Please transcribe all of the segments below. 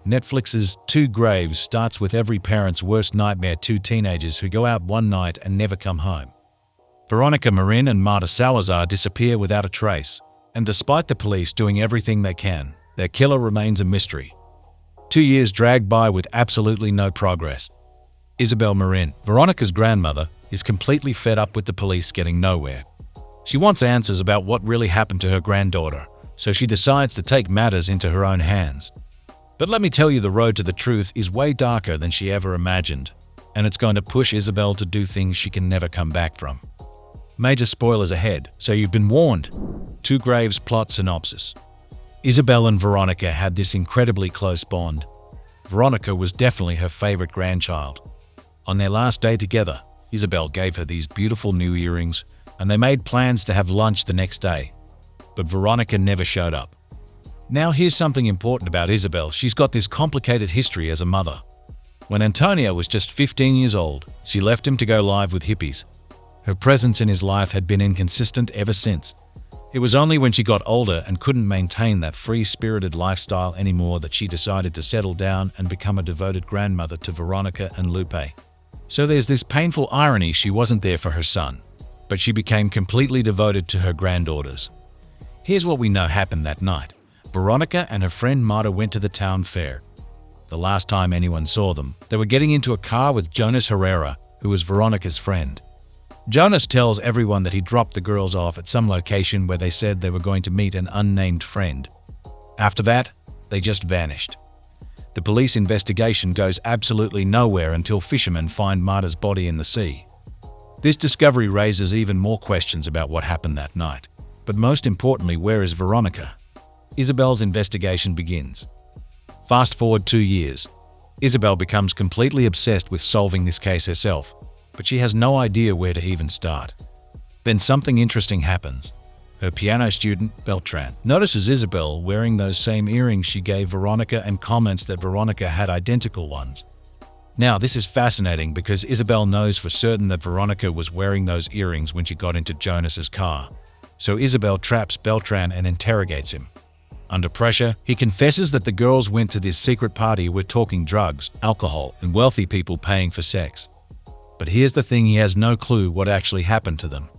Netflix's Two Graves starts with every parent's worst nightmare: two teenagers who go out one night and never come home. Veronica Marin and Marta Salazar disappear without a trace, and despite the police doing everything they can, their killer remains a mystery. 2 years drag by with absolutely no progress. Isabel Marin, Veronica's grandmother, is completely fed up with the police getting nowhere. She wants answers about what really happened to her granddaughter, so she decides to take matters into her own hands. But let me tell you, the road to the truth is way darker than she ever imagined, and it's going to push Isabel to do things she can never come back from. Major spoilers ahead, so you've been warned. Two Graves plot synopsis. Isabel and Veronica had this incredibly close bond. Veronica was definitely her favorite grandchild. On their last day together, Isabel gave her these beautiful new earrings, and they made plans to have lunch the next day. But Veronica never showed up. Now here's something important about Isabel. She's got this complicated history as a mother. When Antonio was just 15 years old, she left him to go live with hippies. Her presence in his life had been inconsistent ever since. It was only when she got older and couldn't maintain that free-spirited lifestyle anymore that she decided to settle down and become a devoted grandmother to Veronica and Lupe. So there's this painful irony: she wasn't there for her son, but she became completely devoted to her granddaughters. Here's what we know happened that night. Veronica and her friend Marta went to the town fair. The last time anyone saw them, they were getting into a car with Jonas Herrera, who was Veronica's friend. Jonas tells everyone that he dropped the girls off at some location where they said they were going to meet an unnamed friend. After that, they just vanished. The police investigation goes absolutely nowhere until fishermen find Marta's body in the sea. This discovery raises even more questions about what happened that night. But most importantly, where is Veronica? Isabel's investigation begins. Fast forward 2 years. Isabel becomes completely obsessed with solving this case herself, but she has no idea where to even start. Then something interesting happens. Her piano student, Beltran, notices Isabel wearing those same earrings she gave Veronica and comments that Veronica had identical ones. Now, this is fascinating because Isabel knows for certain that Veronica was wearing those earrings when she got into Jonas's car. So Isabel traps Beltran and interrogates him. Under pressure, he confesses that the girls went to this secret party where talking drugs, alcohol, and wealthy people paying for sex. But here's the thing: he has no clue what actually happened to them.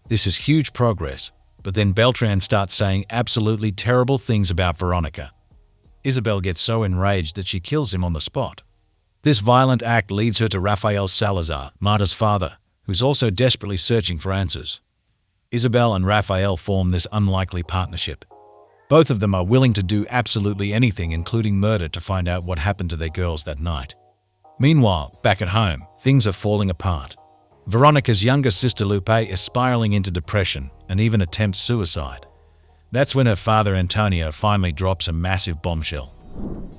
This is huge progress, but then Beltran starts saying absolutely terrible things about Veronica. Isabel gets so enraged that she kills him on the spot. This violent act leads her to Rafael Salazar, Marta's father, who's also desperately searching for answers. Isabel and Rafael form this unlikely partnership. Both of them are willing to do absolutely anything, including murder, to find out what happened to their girls that night. Meanwhile, back at home, things are falling apart. Veronica's younger sister Lupe is spiraling into depression and even attempts suicide. That's when her father Antonio finally drops a massive bombshell.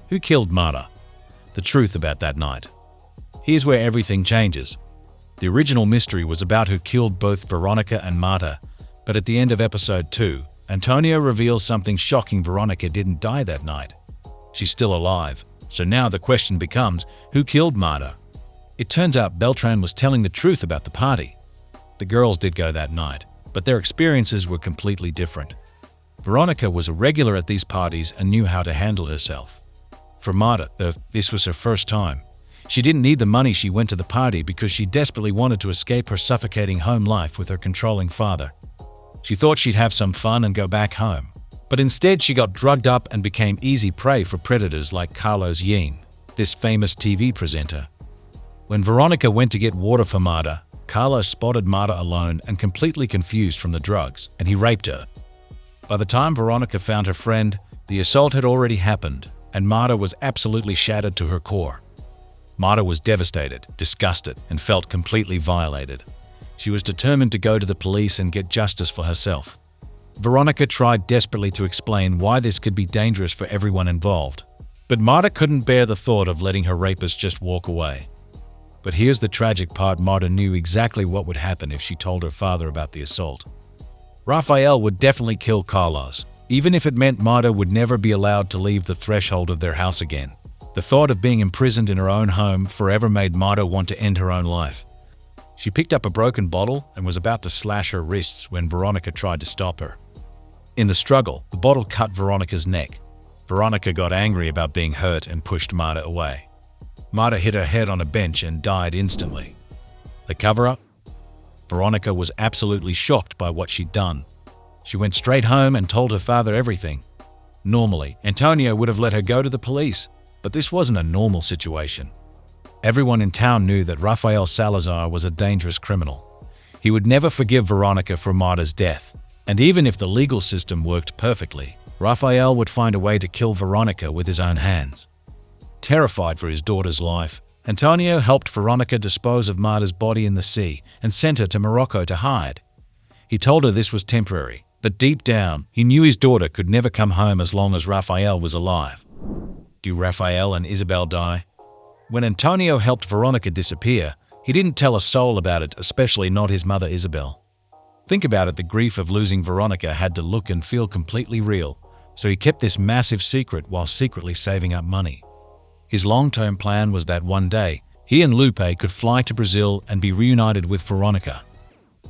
Who killed Marta? The truth about that night. Here's where everything changes. The original mystery was about who killed both Veronica and Marta, but at the end of episode 2, Antonio reveals something shocking: Veronica didn't die that night. She's still alive. So now the question becomes, who killed Marta? It turns out Beltran was telling the truth about the party. The girls did go that night, but their experiences were completely different. Veronica was a regular at these parties and knew how to handle herself. For Marta, this was her first time. She didn't need the money. She went to the party because she desperately wanted to escape her suffocating home life with her controlling father. She thought she'd have some fun and go back home. But instead, she got drugged up and became easy prey for predators like Carlos Yin, this famous TV presenter. When Veronica went to get water for Marta, Carlos spotted Marta alone and completely confused from the drugs, and he raped her. By the time Veronica found her friend, the assault had already happened, and Marta was absolutely shattered to her core. Marta was devastated, disgusted, and felt completely violated. She was determined to go to the police and get justice for herself. Veronica tried desperately to explain why this could be dangerous for everyone involved, but Marta couldn't bear the thought of letting her rapist just walk away. But here's the tragic part: Marta knew exactly what would happen if she told her father about the assault. Rafael would definitely kill Carlos, even if it meant Marta would never be allowed to leave the threshold of their house again. The thought of being imprisoned in her own home forever made Marta want to end her own life. She picked up a broken bottle and was about to slash her wrists when Veronica tried to stop her. In the struggle, the bottle cut Veronica's neck. Veronica got angry about being hurt and pushed Marta away. Marta hit her head on a bench and died instantly. The cover-up? Veronica was absolutely shocked by what she'd done. She went straight home and told her father everything. Normally, Antonio would have let her go to the police, but this wasn't a normal situation. Everyone in town knew that Rafael Salazar was a dangerous criminal. He would never forgive Veronica for Marta's death, and even if the legal system worked perfectly, Rafael would find a way to kill Veronica with his own hands. Terrified for his daughter's life, Antonio helped Veronica dispose of Marta's body in the sea and sent her to Morocco to hide. He told her this was temporary, but deep down, he knew his daughter could never come home as long as Rafael was alive. Do Rafael and Isabel die? When Antonio helped Veronica disappear, he didn't tell a soul about it, especially not his mother Isabel. Think about it, the grief of losing Veronica had to look and feel completely real, so he kept this massive secret while secretly saving up money. His long-term plan was that one day, he and Lupe could fly to Brazil and be reunited with Veronica.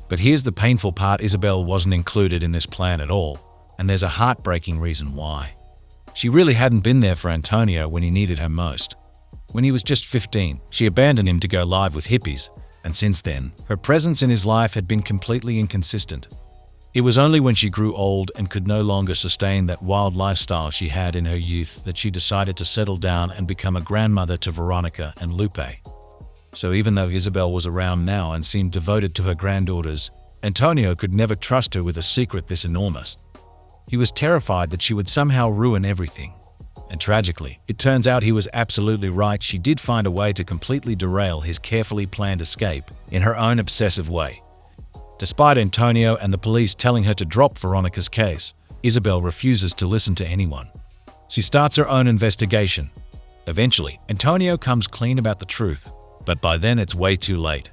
But here's the painful part: Isabel wasn't included in this plan at all, and there's a heartbreaking reason why. She really hadn't been there for Antonio when he needed her most. When he was just 15, she abandoned him to go live with hippies, and since then, her presence in his life had been completely inconsistent. It was only when she grew old and could no longer sustain that wild lifestyle she had in her youth that she decided to settle down and become a grandmother to Veronica and Lupe. So even though Isabel was around now and seemed devoted to her granddaughters, Antonio could never trust her with a secret this enormous. He was terrified that she would somehow ruin everything. And tragically, it turns out he was absolutely right. She did find a way to completely derail his carefully planned escape in her own obsessive way. Despite Antonio and the police telling her to drop Veronica's case, Isabel refuses to listen to anyone. She starts her own investigation. Eventually, Antonio comes clean about the truth, but by then it's way too late.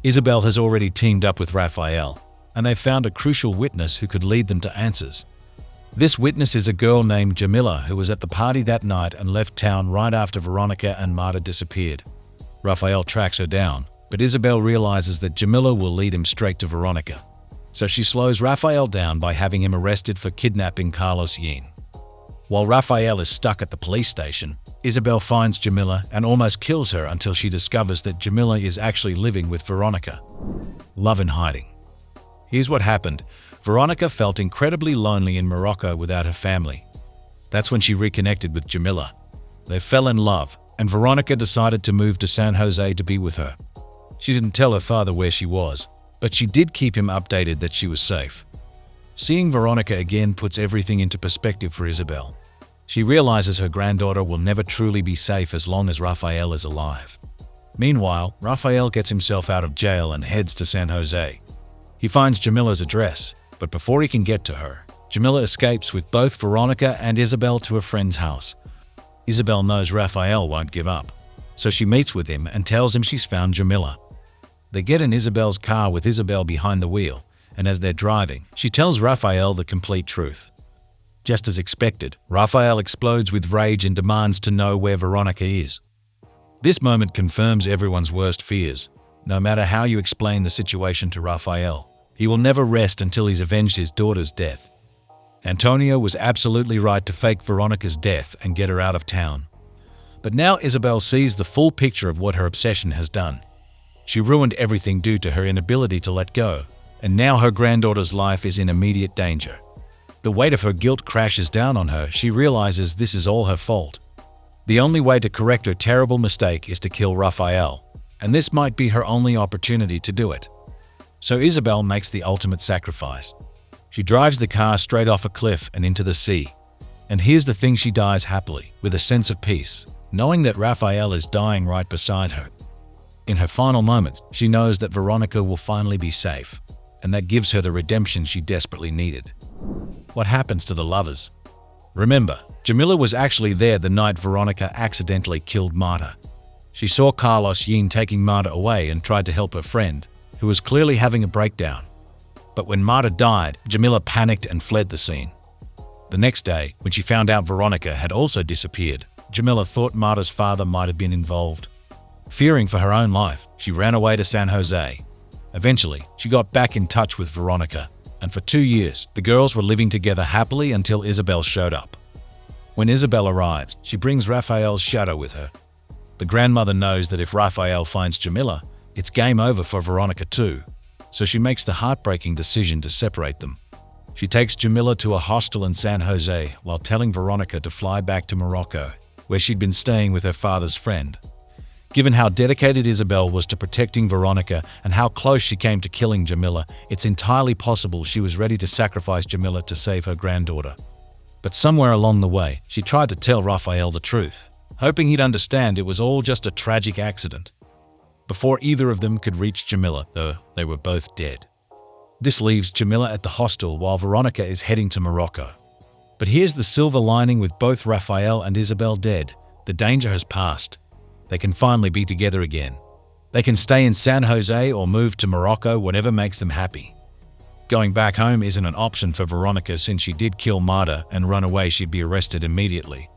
Isabel has already teamed up with Rafael, and they've found a crucial witness who could lead them to answers. This witness is a girl named Jamila who was at the party that night and left town right after Veronica and Marta disappeared. Rafael tracks her down, but Isabel realizes that Jamila will lead him straight to Veronica. So she slows Rafael down by having him arrested for kidnapping Carlos Yin. While Rafael is stuck at the police station, Isabel finds Jamila and almost kills her until she discovers that Jamila is actually living with Veronica. Love in hiding. Here's what happened. Veronica felt incredibly lonely in Morocco without her family. That's when she reconnected with Jamila. They fell in love, and Veronica decided to move to San Jose to be with her. She didn't tell her father where she was, but she did keep him updated that she was safe. Seeing Veronica again puts everything into perspective for Isabel. She realizes her granddaughter will never truly be safe as long as Rafael is alive. Meanwhile, Rafael gets himself out of jail and heads to San Jose. He finds Jamila's address, but before he can get to her, Jamila escapes with both Veronica and Isabel to a friend's house. Isabel knows Rafael won't give up, so she meets with him and tells him she's found Jamila. They get in Isabel's car with Isabel behind the wheel, and as they're driving, she tells Rafael the complete truth. Just as expected, Rafael explodes with rage and demands to know where Veronica is. This moment confirms everyone's worst fears. No matter how you explain the situation to Rafael, he will never rest until he's avenged his daughter's death. Antonio was absolutely right to fake Veronica's death and get her out of town. But now Isabel sees the full picture of what her obsession has done. She ruined everything due to her inability to let go, and now her granddaughter's life is in immediate danger. The weight of her guilt crashes down on her. She realizes this is all her fault. The only way to correct her terrible mistake is to kill Rafael, and this might be her only opportunity to do it. So Isabel makes the ultimate sacrifice. She drives the car straight off a cliff and into the sea. And here's the thing, she dies happily, with a sense of peace, knowing that Rafael is dying right beside her. In her final moments, she knows that Veronica will finally be safe, and that gives her the redemption she desperately needed. What happens to the lovers? Remember, Jamila was actually there the night Veronica accidentally killed Marta. She saw Carlos Yin taking Marta away and tried to help her friend, who was clearly having a breakdown. But when Marta died, Jamila panicked and fled the scene. The next day, when she found out Veronica had also disappeared, Jamila thought Marta's father might have been involved. Fearing for her own life, she ran away to San Jose. Eventually, she got back in touch with Veronica, and for 2 years, the girls were living together happily until Isabel showed up. When Isabel arrives, she brings Rafael's shadow with her. The grandmother knows that if Rafael finds Jamila, it's game over for Veronica too, so she makes the heartbreaking decision to separate them. She takes Jamila to a hostel in San Jose while telling Veronica to fly back to Morocco, where she'd been staying with her father's friend. Given how dedicated Isabel was to protecting Veronica and how close she came to killing Jamila, it's entirely possible she was ready to sacrifice Jamila to save her granddaughter. But somewhere along the way, she tried to tell Rafael the truth, hoping he'd understand it was all just a tragic accident. Before either of them could reach Jamila, though, they were both dead. This leaves Jamila at the hostel while Veronica is heading to Morocco. But here's the silver lining: with both Rafael and Isabel dead, the danger has passed. They can finally be together again. They can stay in San Jose or move to Morocco, whatever makes them happy. Going back home isn't an option for Veronica since she did kill Marta and run away. She'd be arrested immediately.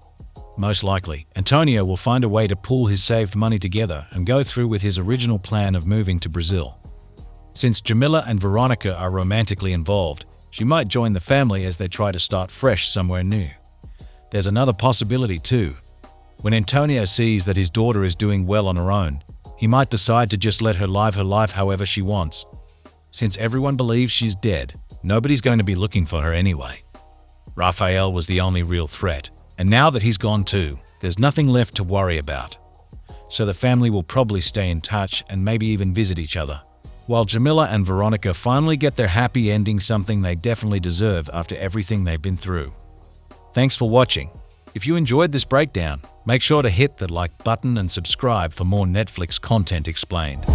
Most likely, Antonio will find a way to pool his saved money together and go through with his original plan of moving to Brazil. Since Jamila and Veronica are romantically involved, she might join the family as they try to start fresh somewhere new. There's another possibility too. When Antonio sees that his daughter is doing well on her own, he might decide to just let her live her life however she wants. Since everyone believes she's dead, nobody's going to be looking for her anyway. Rafael was the only real threat, and now that he's gone too, there's nothing left to worry about. So the family will probably stay in touch and maybe even visit each other, while Jamila and Veronica finally get their happy ending, something they definitely deserve after everything they've been through. Thanks for watching. If you enjoyed this breakdown, make sure to hit the like button and subscribe for more Netflix content explained.